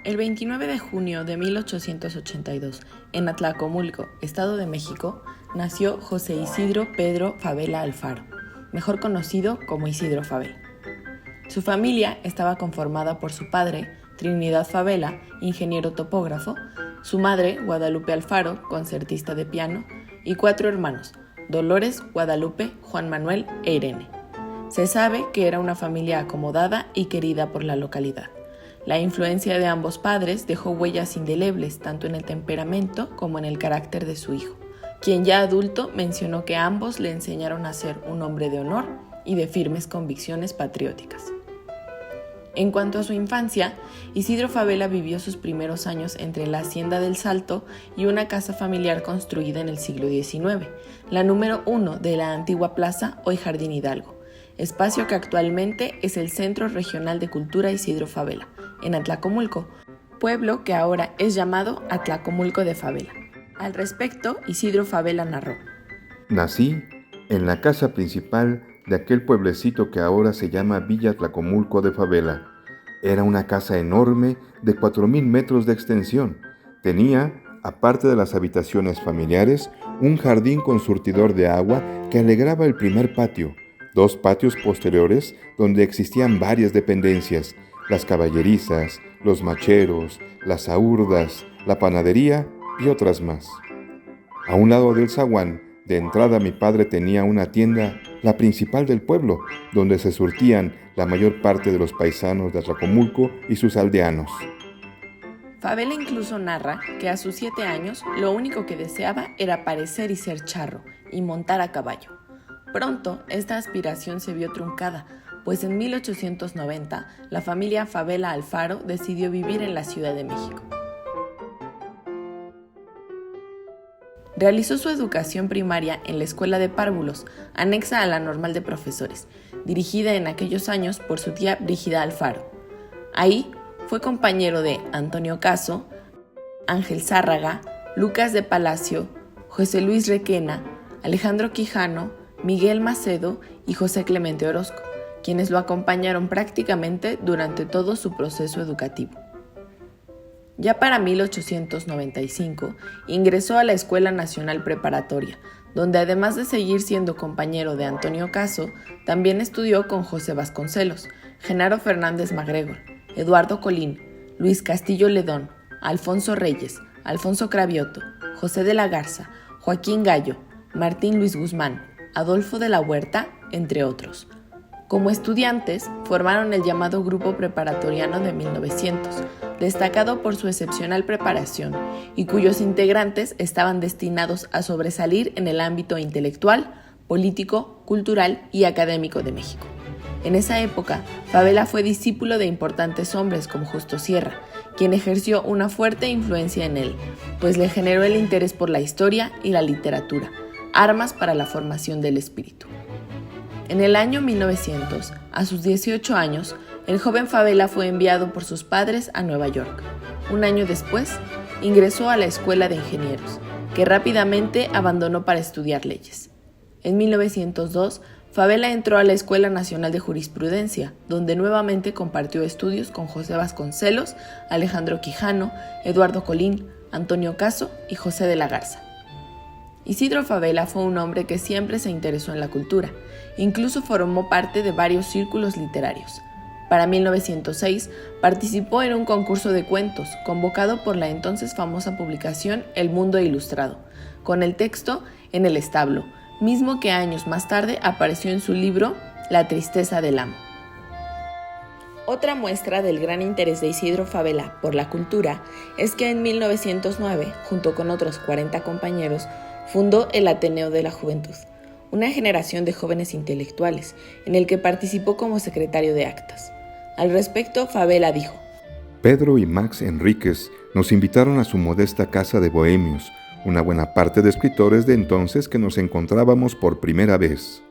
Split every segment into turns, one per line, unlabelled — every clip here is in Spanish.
El 29 de junio de 1882, en Atlacomulco, Estado de México, nació José Isidro Pedro Favela Alfaro, mejor conocido como Isidro Favela. Su familia estaba conformada por su padre, Trinidad Favela, ingeniero topógrafo, su madre, Guadalupe Alfaro, concertista de piano, y 4 hermanos, Dolores, Guadalupe, Juan Manuel e Irene. Se sabe que era una familia acomodada y querida por la localidad. La influencia de ambos padres dejó huellas indelebles tanto en el temperamento como en el carácter de su hijo, quien ya adulto mencionó que ambos le enseñaron a ser un hombre de honor y de firmes convicciones patrióticas. En cuanto a su infancia, Isidro Favela vivió sus primeros años entre la Hacienda del Salto y una casa familiar construida en el siglo XIX, la número 1 de la antigua plaza, hoy Jardín Hidalgo, espacio que actualmente es el Centro Regional de Cultura Isidro Favela, en Atlacomulco, pueblo que ahora es llamado Atlacomulco de Favela. Al respecto, Isidro Favela narró:
Nací en la casa principal de aquel pueblecito que ahora se llama Villa Atlacomulco de Favela. Era una casa enorme de 4,000 metros de extensión. Tenía, aparte de las habitaciones familiares, un jardín con surtidor de agua que alegraba el primer patio, 2 patios posteriores donde existían varias dependencias, las caballerizas, los macheros, las aurdas, la panadería y otras más. A un lado del zaguán, de entrada, mi padre tenía una tienda, la principal del pueblo, donde se surtían la mayor parte de los paisanos de Atlacomulco y sus aldeanos.
Favela incluso narra que a sus 7 años lo único que deseaba era parecer y ser charro y montar a caballo. Pronto esta aspiración se vio truncada, pues en 1890 la familia Favela Alfaro decidió vivir en la Ciudad de México. Realizó su educación primaria en la Escuela de Párvulos, anexa a la Normal de Profesores, dirigida en aquellos años por su tía Brígida Alfaro. Ahí fue compañero de Antonio Caso, Ángel Zárraga, Lucas de Palacio, José Luis Requena, Alejandro Quijano, Miguel Macedo y José Clemente Orozco, quienes lo acompañaron prácticamente durante todo su proceso educativo. Ya para 1895 ingresó a la Escuela Nacional Preparatoria, donde además de seguir siendo compañero de Antonio Caso, también estudió con José Vasconcelos, Genaro Fernández Magregor, Eduardo Colín, Luis Castillo Ledón, Alfonso Reyes, Alfonso Cravioto, José de la Garza, Joaquín Gallo, Martín Luis Guzmán, Adolfo de la Huerta, entre otros. Como estudiantes, formaron el llamado Grupo Preparatoriano de 1900, destacado por su excepcional preparación y cuyos integrantes estaban destinados a sobresalir en el ámbito intelectual, político, cultural y académico de México. En esa época, Favela fue discípulo de importantes hombres como Justo Sierra, quien ejerció una fuerte influencia en él, pues le generó el interés por la historia y la literatura, armas para la formación del espíritu. En el año 1900, a sus 18 años, el joven Favela fue enviado por sus padres a Nueva York. Un año después, ingresó a la Escuela de Ingenieros, que rápidamente abandonó para estudiar leyes. En 1902, Favela entró a la Escuela Nacional de Jurisprudencia, donde nuevamente compartió estudios con José Vasconcelos, Alejandro Quijano, Eduardo Colín, Antonio Caso y José de la Garza. Isidro Favela fue un hombre que siempre se interesó en la cultura, incluso formó parte de varios círculos literarios. Para 1906 participó en un concurso de cuentos convocado por la entonces famosa publicación El Mundo Ilustrado, con el texto En el establo, mismo que años más tarde apareció en su libro La tristeza del amo. Otra muestra del gran interés de Isidro Favela por la cultura es que en 1909, junto con otros 40 compañeros, fundó el Ateneo de la Juventud, una generación de jóvenes intelectuales, en el que participó como secretario de actas. Al respecto, Favela dijo:
Pedro y Max Enríquez nos invitaron a su modesta casa de bohemios, una buena parte de escritores de entonces que nos encontrábamos por primera vez,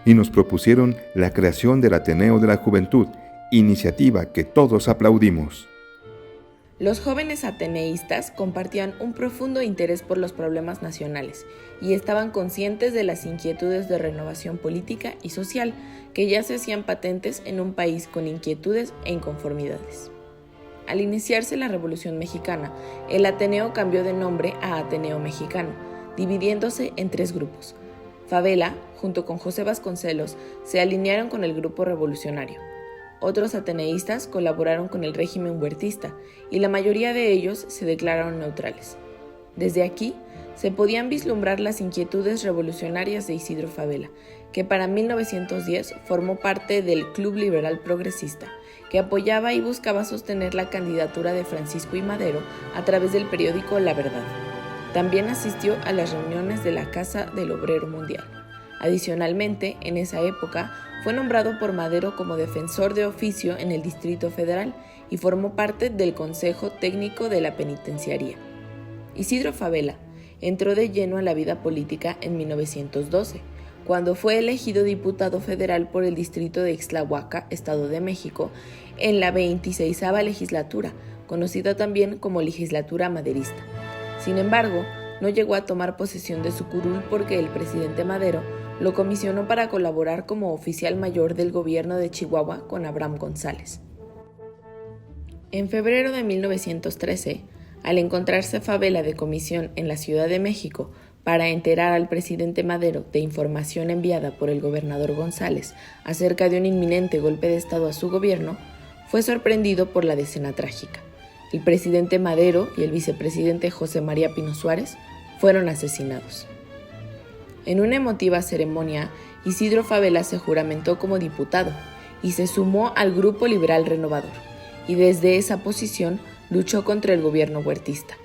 y nos propusieron la creación del Ateneo de la Juventud, iniciativa que todos aplaudimos.
Los jóvenes ateneístas compartían un profundo interés por los problemas nacionales y estaban conscientes de las inquietudes de renovación política y social que ya se hacían patentes en un país con inquietudes e inconformidades. Al iniciarse la Revolución Mexicana, el Ateneo cambió de nombre a Ateneo Mexicano, dividiéndose en 3 grupos. Favela, junto con José Vasconcelos, se alinearon con el grupo revolucionario. Otros ateneístas colaboraron con el régimen huertista y la mayoría de ellos se declararon neutrales. Desde aquí se podían vislumbrar las inquietudes revolucionarias de Isidro Fabela, que para 1910 formó parte del Club Liberal Progresista, que apoyaba y buscaba sostener la candidatura de Francisco I. Madero a través del periódico La Verdad. También asistió a las reuniones de la Casa del Obrero Mundial. Adicionalmente, en esa época, fue nombrado por Madero como defensor de oficio en el Distrito Federal y formó parte del Consejo Técnico de la Penitenciaría. Isidro Fabela entró de lleno a la vida política en 1912, cuando fue elegido diputado federal por el distrito de Ixtlahuaca, Estado de México, en la 26ª legislatura, conocida también como legislatura maderista. Sin embargo, no llegó a tomar posesión de su curul porque el presidente Madero lo comisionó para colaborar como oficial mayor del gobierno de Chihuahua con Abraham González. En febrero de 1913, al encontrarse Fabela de comisión en la Ciudad de México para enterar al presidente Madero de información enviada por el gobernador González acerca de un inminente golpe de Estado a su gobierno, fue sorprendido por la escena trágica. El presidente Madero y el vicepresidente José María Pino Suárez fueron asesinados. En una emotiva ceremonia, Isidro Fabela se juramentó como diputado y se sumó al Grupo Liberal Renovador, y desde esa posición luchó contra el gobierno huertista.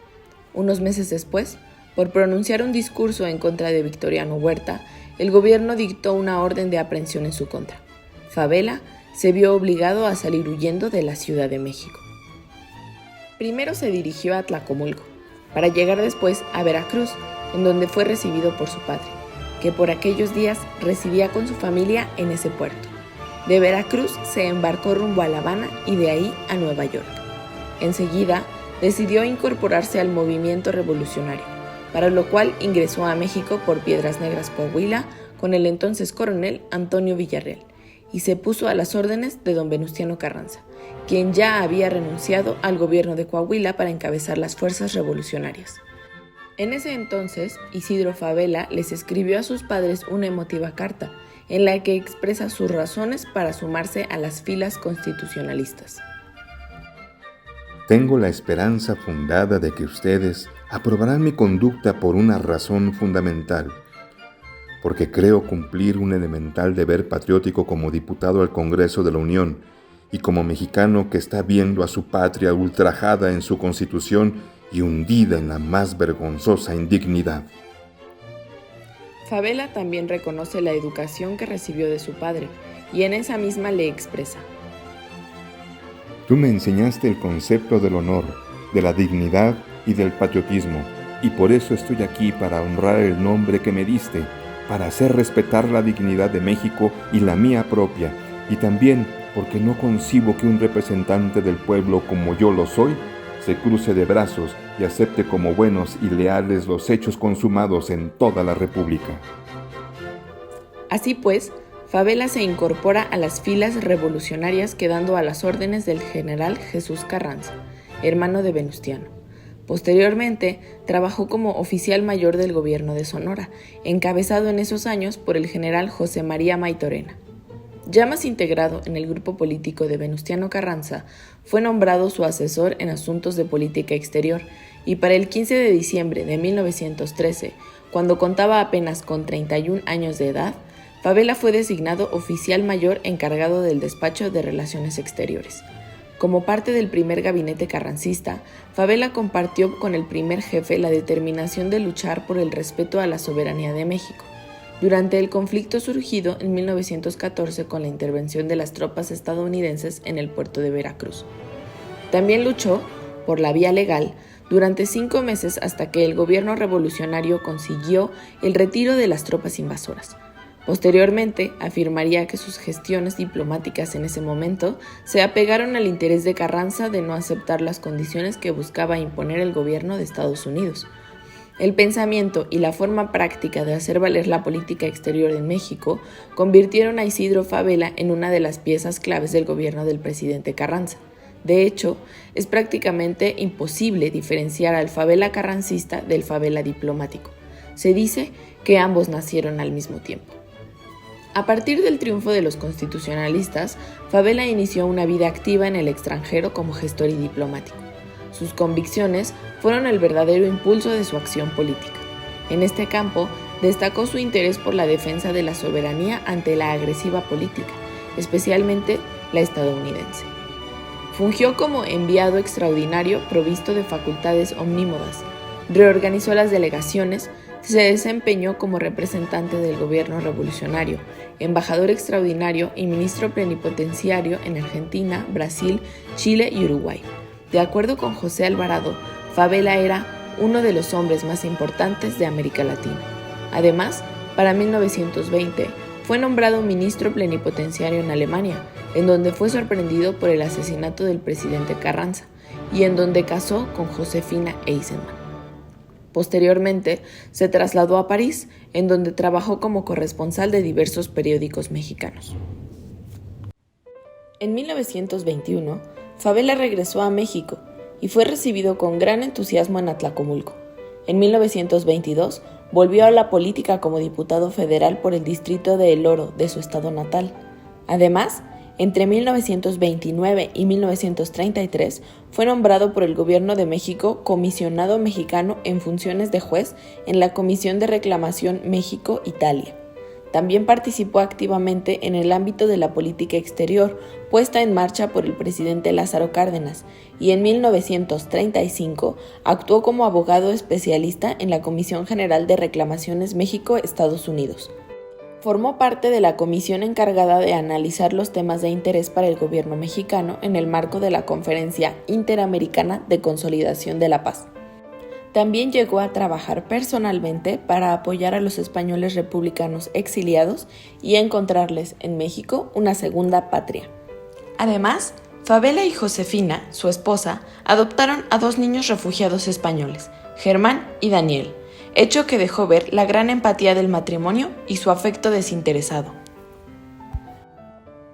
Unos meses después, por pronunciar un discurso en contra de Victoriano Huerta, el gobierno dictó una orden de aprehensión en su contra. Fabela se vio obligado a salir huyendo de la Ciudad de México. Primero se dirigió a Tlacomulco, para llegar después a Veracruz, en donde fue recibido por su padre, que por aquellos días residía con su familia en ese puerto. De Veracruz se embarcó rumbo a La Habana y de ahí a Nueva York. Enseguida decidió incorporarse al movimiento revolucionario, para lo cual ingresó a México por Piedras Negras, Coahuila, con el entonces coronel Antonio Villarreal, y se puso a las órdenes de don Venustiano Carranza, quien ya había renunciado al gobierno de Coahuila para encabezar las fuerzas revolucionarias. En ese entonces, Isidro Fabela les escribió a sus padres una emotiva carta, en la que expresa sus razones para sumarse a las filas constitucionalistas.
Tengo la esperanza fundada de que ustedes aprobarán mi conducta por una razón fundamental, porque creo cumplir un elemental deber patriótico como diputado al Congreso de la Unión y como mexicano que está viendo a su patria ultrajada en su Constitución y hundida en la más vergonzosa indignidad.
Fabela también reconoce la educación que recibió de su padre, y en esa misma le expresa:
Tú me enseñaste el concepto del honor, de la dignidad y del patriotismo, y por eso estoy aquí para honrar el nombre que me diste, para hacer respetar la dignidad de México y la mía propia, y también porque no concibo que un representante del pueblo como yo lo soy, se cruce de brazos y acepte como buenos y leales los hechos consumados en toda la República.
Así pues, Fabela se incorpora a las filas revolucionarias quedando a las órdenes del general Jesús Carranza, hermano de Venustiano. Posteriormente, trabajó como oficial mayor del gobierno de Sonora, encabezado en esos años por el general José María Maytorena. Ya más integrado en el grupo político de Venustiano Carranza, fue nombrado su asesor en asuntos de política exterior y para el 15 de diciembre de 1913, cuando contaba apenas con 31 años de edad, Fabela fue designado oficial mayor encargado del despacho de Relaciones Exteriores. Como parte del primer gabinete carrancista, Fabela compartió con el primer jefe la determinación de luchar por el respeto a la soberanía de México. Durante el conflicto surgido en 1914 con la intervención de las tropas estadounidenses en el puerto de Veracruz. También luchó, por la vía legal, durante 5 meses hasta que el gobierno revolucionario consiguió el retiro de las tropas invasoras. Posteriormente, afirmaría que sus gestiones diplomáticas en ese momento se apegaron al interés de Carranza de no aceptar las condiciones que buscaba imponer el gobierno de Estados Unidos. El pensamiento y la forma práctica de hacer valer la política exterior en México convirtieron a Isidro Fabela en una de las piezas claves del gobierno del presidente Carranza. De hecho, es prácticamente imposible diferenciar al Favela carrancista del Favela diplomático. Se dice que ambos nacieron al mismo tiempo. A partir del triunfo de los constitucionalistas, Favela inició una vida activa en el extranjero como gestor y diplomático. Sus convicciones fueron el verdadero impulso de su acción política. En este campo, destacó su interés por la defensa de la soberanía ante la agresiva política, especialmente la estadounidense. Fungió como enviado extraordinario provisto de facultades omnímodas, reorganizó las delegaciones, se desempeñó como representante del gobierno revolucionario, embajador extraordinario y ministro plenipotenciario en Argentina, Brasil, Chile y Uruguay. De acuerdo con José Alvarado, Favela era uno de los hombres más importantes de América Latina. Además, para 1920, fue nombrado ministro plenipotenciario en Alemania, en donde fue sorprendido por el asesinato del presidente Carranza y en donde casó con Josefina Eisenman. Posteriormente, se trasladó a París, en donde trabajó como corresponsal de diversos periódicos mexicanos. En 1921, Favela regresó a México y fue recibido con gran entusiasmo en Atlacomulco. En 1922, volvió a la política como diputado federal por el distrito de El Oro de su estado natal. Además, entre 1929 y 1933 fue nombrado por el Gobierno de México comisionado mexicano en funciones de juez en la Comisión de Reclamación México-Italia. También participó activamente en el ámbito de la política exterior puesta en marcha por el presidente Lázaro Cárdenas y en 1935 actuó como abogado especialista en la Comisión General de Reclamaciones México-Estados Unidos. Formó parte de la comisión encargada de analizar los temas de interés para el gobierno mexicano en el marco de la Conferencia Interamericana de Consolidación de la Paz. También llegó a trabajar personalmente para apoyar a los españoles republicanos exiliados y a encontrarles en México una segunda patria. Además, Favela y Josefina, su esposa, adoptaron a 2 niños refugiados españoles, Germán y Daniel, hecho que dejó ver la gran empatía del matrimonio y su afecto desinteresado.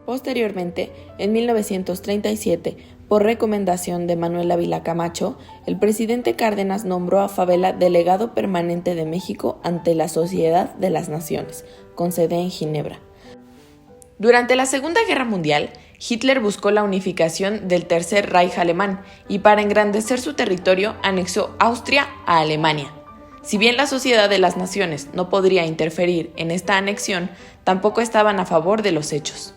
Posteriormente, en 1937, por recomendación de Manuel Ávila Camacho, el presidente Cárdenas nombró a Favela delegado permanente de México ante la Sociedad de las Naciones, con sede en Ginebra. Durante la Segunda Guerra Mundial, Hitler buscó la unificación del Tercer Reich alemán y para engrandecer su territorio anexó Austria a Alemania. Si bien la Sociedad de las Naciones no podría interferir en esta anexión, tampoco estaban a favor de los hechos.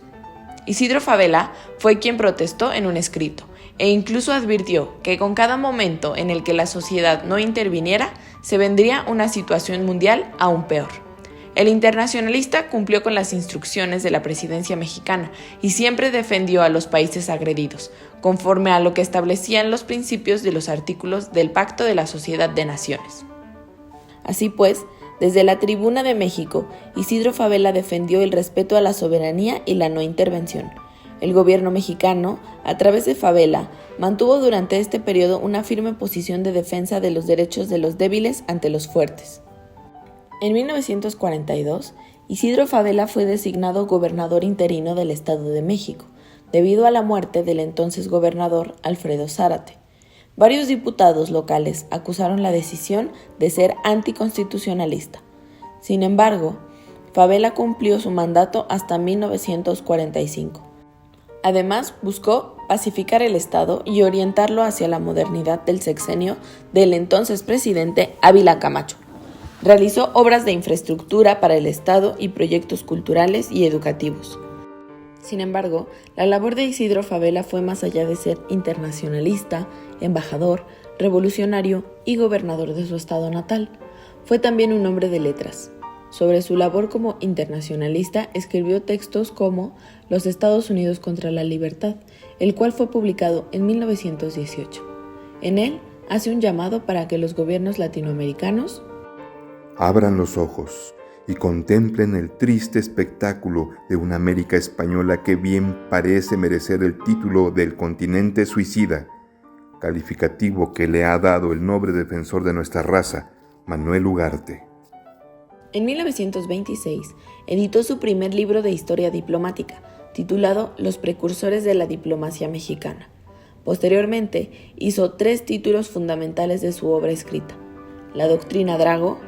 Isidro Favela fue quien protestó en un escrito e incluso advirtió que con cada momento en el que la sociedad no interviniera, se vendría una situación mundial aún peor. El internacionalista cumplió con las instrucciones de la presidencia mexicana y siempre defendió a los países agredidos, conforme a lo que establecían los principios de los artículos del Pacto de la Sociedad de Naciones. Así pues, desde la Tribuna de México, Isidro Favela defendió el respeto a la soberanía y la no intervención. El gobierno mexicano, a través de Favela, mantuvo durante este periodo una firme posición de defensa de los derechos de los débiles ante los fuertes. En 1942, Isidro Favela fue designado gobernador interino del Estado de México, debido a la muerte del entonces gobernador Alfredo Zárate. Varios diputados locales acusaron la decisión de ser anticonstitucionalista. Sin embargo, Favela cumplió su mandato hasta 1945. Además, buscó pacificar el Estado y orientarlo hacia la modernidad del sexenio del entonces presidente Ávila Camacho. Realizó obras de infraestructura para el Estado y proyectos culturales y educativos. Sin embargo, la labor de Isidro Favela fue más allá de ser internacionalista, embajador, revolucionario y gobernador de su estado natal. Fue también un hombre de letras. Sobre su labor como internacionalista escribió textos como Los Estados Unidos contra la Libertad, el cual fue publicado en 1918. En él hace un llamado para que los gobiernos latinoamericanos
abran los ojos y contemplen el triste espectáculo de una América española que bien parece merecer el título del continente suicida, calificativo que le ha dado el noble defensor de nuestra raza, Manuel Ugarte.
En 1926 editó su primer libro de historia diplomática, titulado Los precursores de la diplomacia mexicana. Posteriormente, hizo 3 títulos fundamentales de su obra escrita: La doctrina Drago,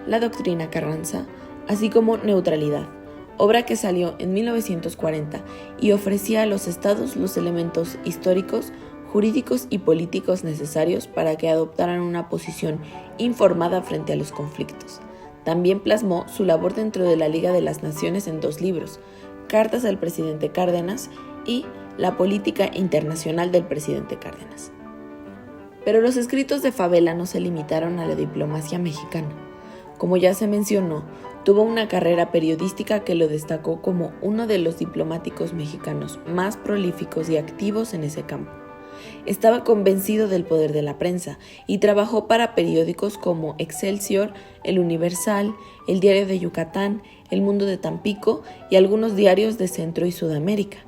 La doctrina Carranza, así como Neutralidad, obra que salió en 1940 y ofrecía a los estados los elementos históricos, jurídicos y políticos necesarios para que adoptaran una posición informada frente a los conflictos. También plasmó su labor dentro de la Liga de las Naciones en 2 libros: Cartas al presidente Cárdenas y La política internacional del presidente Cárdenas. Pero los escritos de Fabela no se limitaron a la diplomacia mexicana. Como ya se mencionó, tuvo una carrera periodística que lo destacó como uno de los diplomáticos mexicanos más prolíficos y activos en ese campo. Estaba convencido del poder de la prensa y trabajó para periódicos como Excelsior, El Universal, El Diario de Yucatán, El Mundo de Tampico y algunos diarios de Centro y Sudamérica.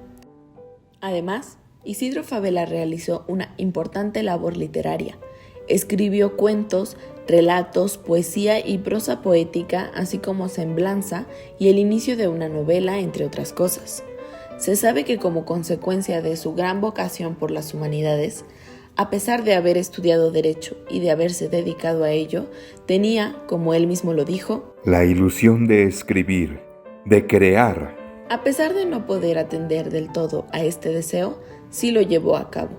Además, Isidro Fabela realizó una importante labor literaria. Escribió cuentos, relatos, poesía y prosa poética, así como semblanza y el inicio de una novela, entre otras cosas. Se sabe que como consecuencia de su gran vocación por las humanidades, a pesar de haber estudiado Derecho y de haberse dedicado a ello, tenía, como él mismo lo dijo,
la ilusión de escribir, de crear.
A pesar de no poder atender del todo a este deseo, sí lo llevó a cabo.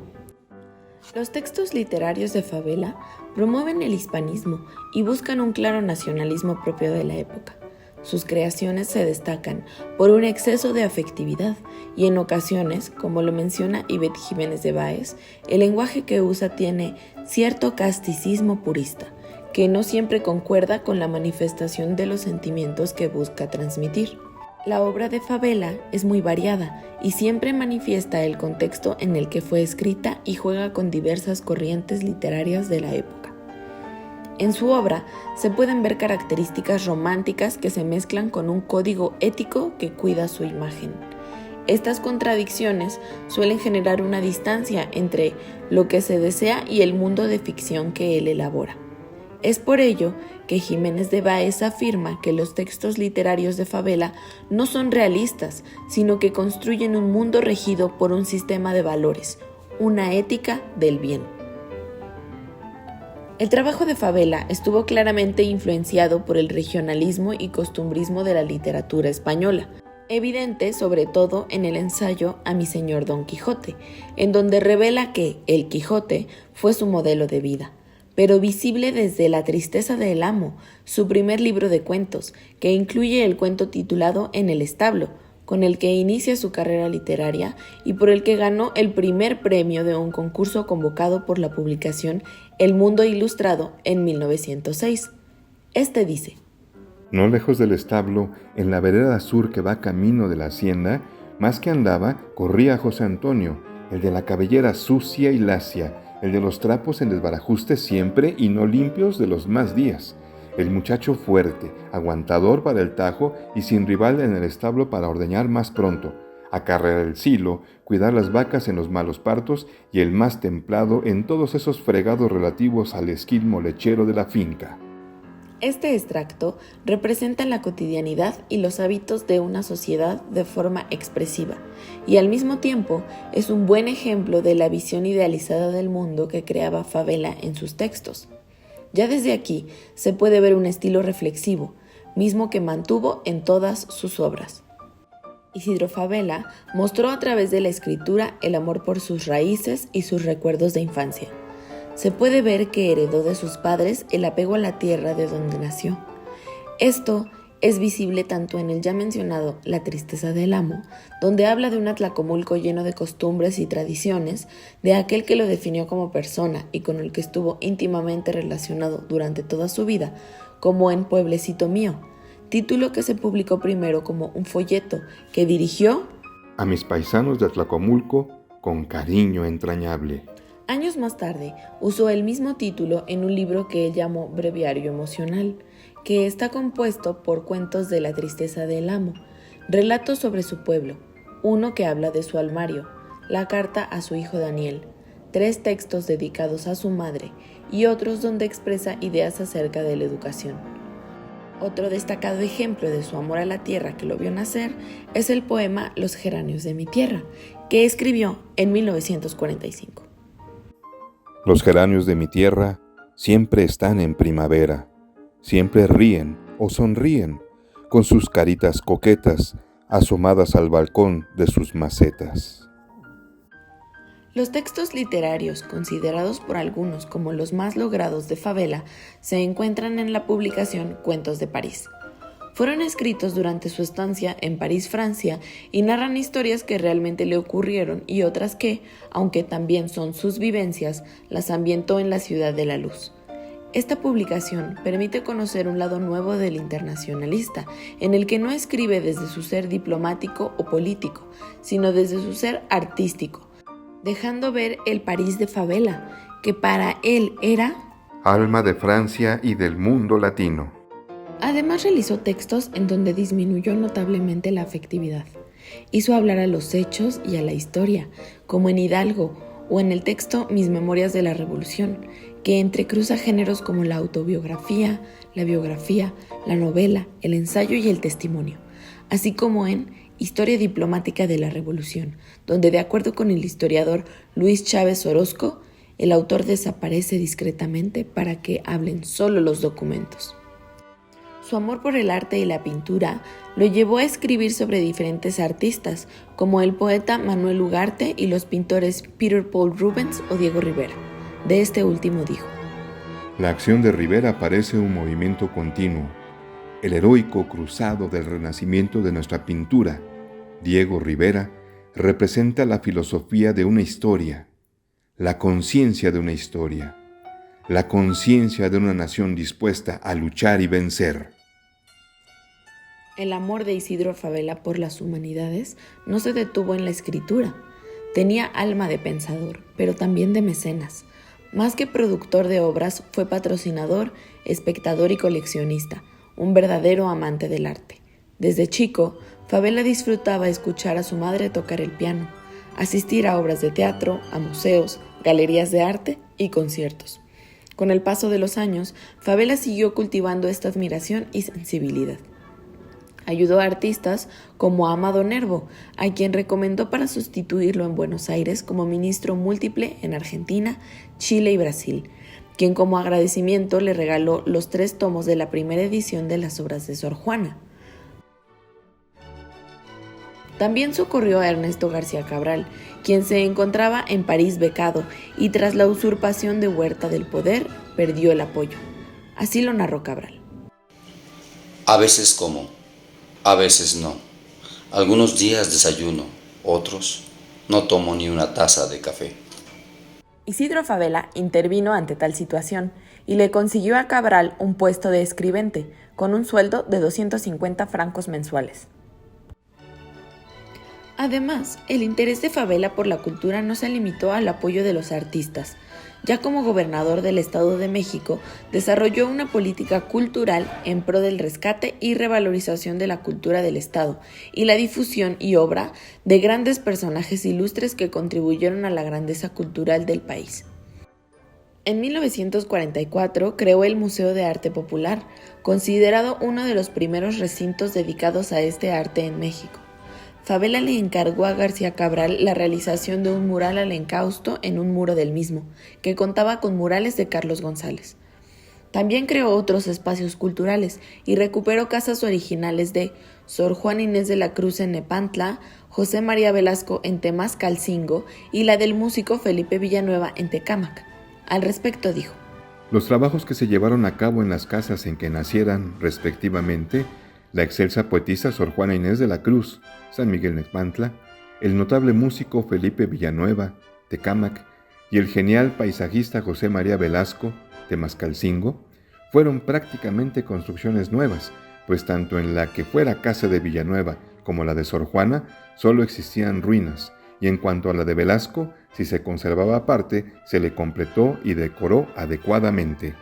Los textos literarios de Fabela promueven el hispanismo y buscan un claro nacionalismo propio de la época. Sus creaciones se destacan por un exceso de afectividad y en ocasiones, como lo menciona Ivette Jiménez de Báez, el lenguaje que usa tiene cierto casticismo purista, que no siempre concuerda con la manifestación de los sentimientos que busca transmitir. La obra de Fabela es muy variada y siempre manifiesta el contexto en el que fue escrita y juega con diversas corrientes literarias de la época. En su obra se pueden ver características románticas que se mezclan con un código ético que cuida su imagen. Estas contradicciones suelen generar una distancia entre lo que se desea y el mundo de ficción que él elabora. Es por ello que Jiménez de Báez afirma que los textos literarios de Fabela no son realistas, sino que construyen un mundo regido por un sistema de valores, una ética del bien. El trabajo de Fabela estuvo claramente influenciado por el regionalismo y costumbrismo de la literatura española, evidente sobre todo en el ensayo A mi señor Don Quijote, en donde revela que el Quijote fue su modelo de vida, pero visible desde La tristeza del amo, su primer libro de cuentos, que incluye el cuento titulado En el establo, con el que inicia su carrera literaria y por el que ganó el primer premio de un concurso convocado por la publicación El Mundo Ilustrado en 1906. Este dice:
No lejos del establo, en la vereda sur que va camino de la hacienda, más que andaba, corría José Antonio, el de la cabellera sucia y lacia, el de los trapos en desbarajuste siempre y no limpios de los más días, el muchacho fuerte, aguantador para el tajo y sin rival en el establo para ordeñar más pronto, acarrear el silo, cuidar las vacas en los malos partos y el más templado en todos esos fregados relativos al esquilmo lechero de la finca.
Este extracto representa la cotidianidad y los hábitos de una sociedad de forma expresiva y al mismo tiempo es un buen ejemplo de la visión idealizada del mundo que creaba Fabela en sus textos. Ya desde aquí se puede ver un estilo reflexivo, mismo que mantuvo en todas sus obras. Isidro Fabela mostró a través de la escritura el amor por sus raíces y sus recuerdos de infancia. Se puede ver que heredó de sus padres el apego a la tierra de donde nació. Esto es visible tanto en el ya mencionado La tristeza del amo, donde habla de un Atlacomulco lleno de costumbres y tradiciones, de aquel que lo definió como persona y con el que estuvo íntimamente relacionado durante toda su vida, como en Pueblecito mío, título que se publicó primero como un folleto que dirigió
a mis paisanos de Atlacomulco con cariño entrañable.
Años más tarde, usó el mismo título en un libro que él llamó Breviario Emocional, que está compuesto por cuentos de la tristeza del amo, relatos sobre su pueblo, uno que habla de su almario, la carta a su hijo Daniel, 3 textos dedicados a su madre y otros donde expresa ideas acerca de la educación. Otro destacado ejemplo de su amor a la tierra que lo vio nacer es el poema Los geranios de mi tierra, que escribió en 1945.
Los geranios de mi tierra siempre están en primavera, siempre ríen o sonríen con sus caritas coquetas asomadas al balcón de sus macetas.
Los textos literarios, considerados por algunos como los más logrados de Fabela, se encuentran en la publicación Cuentos de París. Fueron escritos durante su estancia en París, Francia, y narran historias que realmente le ocurrieron y otras que, aunque también son sus vivencias, las ambientó en la Ciudad de la Luz. Esta publicación permite conocer un lado nuevo del internacionalista, en el que no escribe desde su ser diplomático o político, sino desde su ser artístico, dejando ver el París de Fabela, que para él era
alma de Francia y del mundo latino.
Además realizó textos en donde disminuyó notablemente la afectividad. Hizo hablar a los hechos y a la historia, como en Hidalgo o en el texto Mis Memorias de la Revolución, que entrecruza géneros como la autobiografía, la biografía, la novela, el ensayo y el testimonio, así como en Historia diplomática de la Revolución, donde de acuerdo con el historiador Luis Chávez Orozco, el autor desaparece discretamente para que hablen solo los documentos. Su amor por el arte y la pintura lo llevó a escribir sobre diferentes artistas, como el poeta Manuel Ugarte y los pintores Peter Paul Rubens o Diego Rivera. De este último dijo:
La acción de Rivera parece un movimiento continuo, el heroico cruzado del renacimiento de nuestra pintura. Diego Rivera representa la filosofía de una historia, la conciencia de una historia, la conciencia de una nación dispuesta a luchar y vencer.
El amor de Isidro Fabela por las humanidades no se detuvo en la escritura. Tenía alma de pensador, pero también de mecenas. Más que productor de obras, fue patrocinador, espectador y coleccionista, un verdadero amante del arte. Desde chico, Fabela disfrutaba escuchar a su madre tocar el piano, asistir a obras de teatro, a museos, galerías de arte y conciertos. Con el paso de los años, Fabela siguió cultivando esta admiración y sensibilidad. Ayudó a artistas como a Amado Nervo, a quien recomendó para sustituirlo en Buenos Aires como ministro múltiple en Argentina, Chile y Brasil, quien como agradecimiento le regaló los 3 tomos de la primera edición de las obras de Sor Juana. También socorrió a Ernesto García Cabral, quien se encontraba en París becado y tras la usurpación de Huerta del poder, perdió el apoyo. Así lo narró Cabral.
A veces como, a veces no. Algunos días desayuno, otros no tomo ni una taza de café.
Isidro Fabela intervino ante tal situación y le consiguió a Cabral un puesto de escribente con un sueldo de 250 francos mensuales. Además, el interés de Fabela por la cultura no se limitó al apoyo de los artistas. Ya como gobernador del Estado de México, desarrolló una política cultural en pro del rescate y revalorización de la cultura del Estado y la difusión y obra de grandes personajes ilustres que contribuyeron a la grandeza cultural del país. En 1944 creó el Museo de Arte Popular, considerado uno de los primeros recintos dedicados a este arte en México. Fabela le encargó a García Cabral la realización de un mural al encausto en un muro del mismo, que contaba con murales de Carlos González. También creó otros espacios culturales y recuperó casas originales de Sor Juana Inés de la Cruz en Nepantla, José María Velasco en Temascalcingo y la del músico Felipe Villanueva en Tecámac. Al respecto dijo:
Los trabajos que se llevaron a cabo en las casas en que nacieran, respectivamente, la excelsa poetisa Sor Juana Inés de la Cruz, San Miguel Nepantla, el notable músico Felipe Villanueva, Tecámac, y el genial paisajista José María Velasco, Temascalcingo, fueron prácticamente construcciones nuevas, pues tanto en la que fuera casa de Villanueva como la de Sor Juana solo existían ruinas, y en cuanto a la de Velasco, si se conservaba aparte, se le completó y decoró adecuadamente.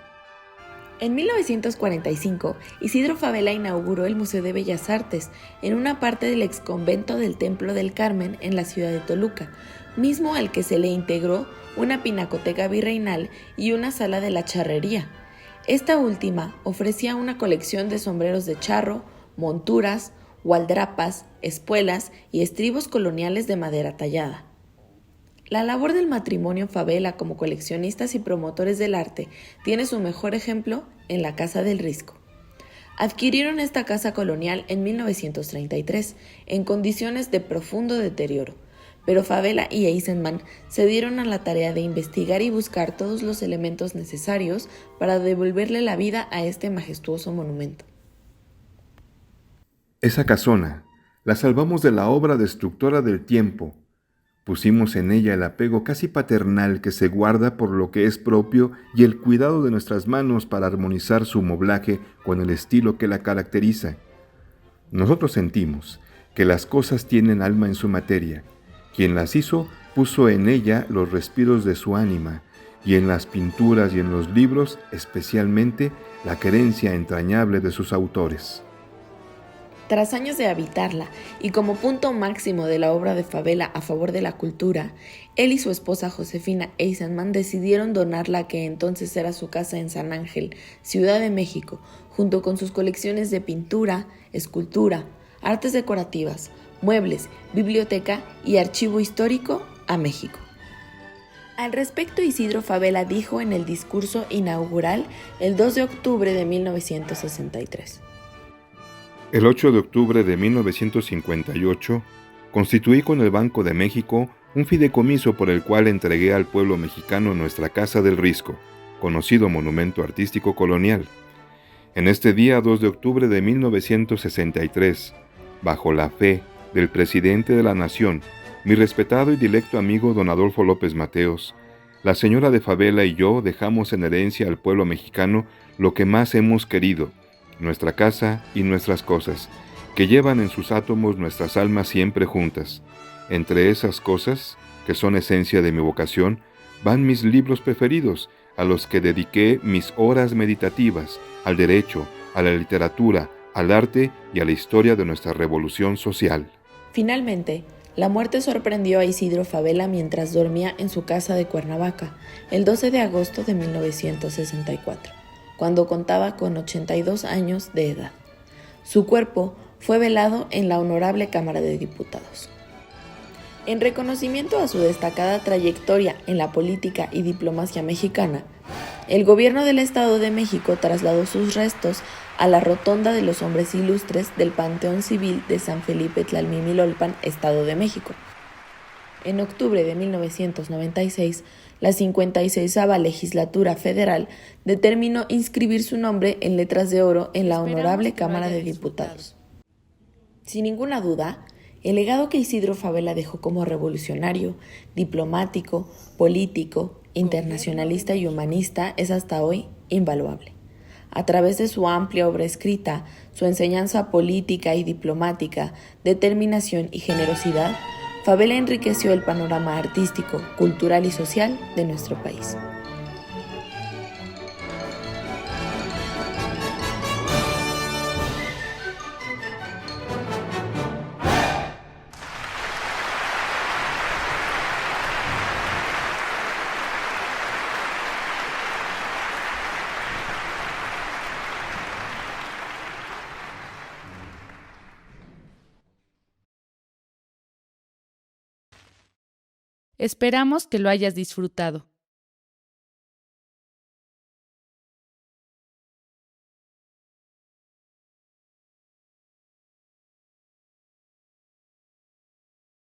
En 1945, Isidro Fabela inauguró el Museo de Bellas Artes en una parte del exconvento del Templo del Carmen en la ciudad de Toluca, mismo al que se le integró una pinacoteca virreinal y una sala de la charrería. Esta última ofrecía una colección de sombreros de charro, monturas, gualdrapas, espuelas y estribos coloniales de madera tallada. La labor del matrimonio Favela como coleccionistas y promotores del arte tiene su mejor ejemplo en la Casa del Risco. Adquirieron esta casa colonial en 1933 en condiciones de profundo deterioro, pero Favela y Eisenman se dieron a la tarea de investigar y buscar todos los elementos necesarios para devolverle la vida a este majestuoso monumento.
Esa casona la salvamos de la obra destructora del tiempo. Pusimos en ella el apego casi paternal que se guarda por lo que es propio y el cuidado de nuestras manos para armonizar su moblaje con el estilo que la caracteriza. Nosotros sentimos que las cosas tienen alma en su materia. Quien las hizo puso en ella los respiros de su ánima, y en las pinturas y en los libros especialmente la querencia entrañable de sus autores.
Tras años de habitarla y como punto máximo de la obra de Favela a favor de la cultura, él y su esposa Josefina Eisenman decidieron donar la que entonces era su casa en San Ángel, Ciudad de México, junto con sus colecciones de pintura, escultura, artes decorativas, muebles, biblioteca y archivo histórico a México. Al respecto, Isidro Favela dijo en el discurso inaugural el 2 de octubre de 1963.
El 8 de octubre de 1958, constituí con el Banco de México un fideicomiso por el cual entregué al pueblo mexicano nuestra Casa del Risco, conocido monumento artístico colonial. En este día 2 de octubre de 1963, bajo la fe del presidente de la Nación, mi respetado y directo amigo don Adolfo López Mateos, la señora de Favela y yo dejamos en herencia al pueblo mexicano lo que más hemos querido, nuestra casa y nuestras cosas, que llevan en sus átomos nuestras almas siempre juntas. Entre esas cosas, que son esencia de mi vocación, van mis libros preferidos, a los que dediqué mis horas meditativas, al derecho, a la literatura, al arte y a la historia de nuestra revolución social.
Finalmente, la muerte sorprendió a Isidro Favela mientras dormía en su casa de Cuernavaca, el 12 de agosto de 1964. Cuando contaba con 82 años de edad. Su cuerpo fue velado en la Honorable Cámara de Diputados. En reconocimiento a su destacada trayectoria en la política y diplomacia mexicana, el gobierno del Estado de México trasladó sus restos a la Rotonda de los Hombres Ilustres del Panteón Civil de San Felipe Tlalmimilolpan, Estado de México. En octubre de 1996, la 56ª Legislatura Federal determinó inscribir su nombre en letras de oro en la Honorable Cámara de Diputados. Sin ninguna duda, el legado que Isidro Favela dejó como revolucionario, diplomático, político, internacionalista y humanista es hasta hoy invaluable. A través de su amplia obra escrita, su enseñanza política y diplomática, determinación y generosidad, Favela enriqueció el panorama artístico, cultural y social de nuestro país.
Esperamos que lo hayas disfrutado.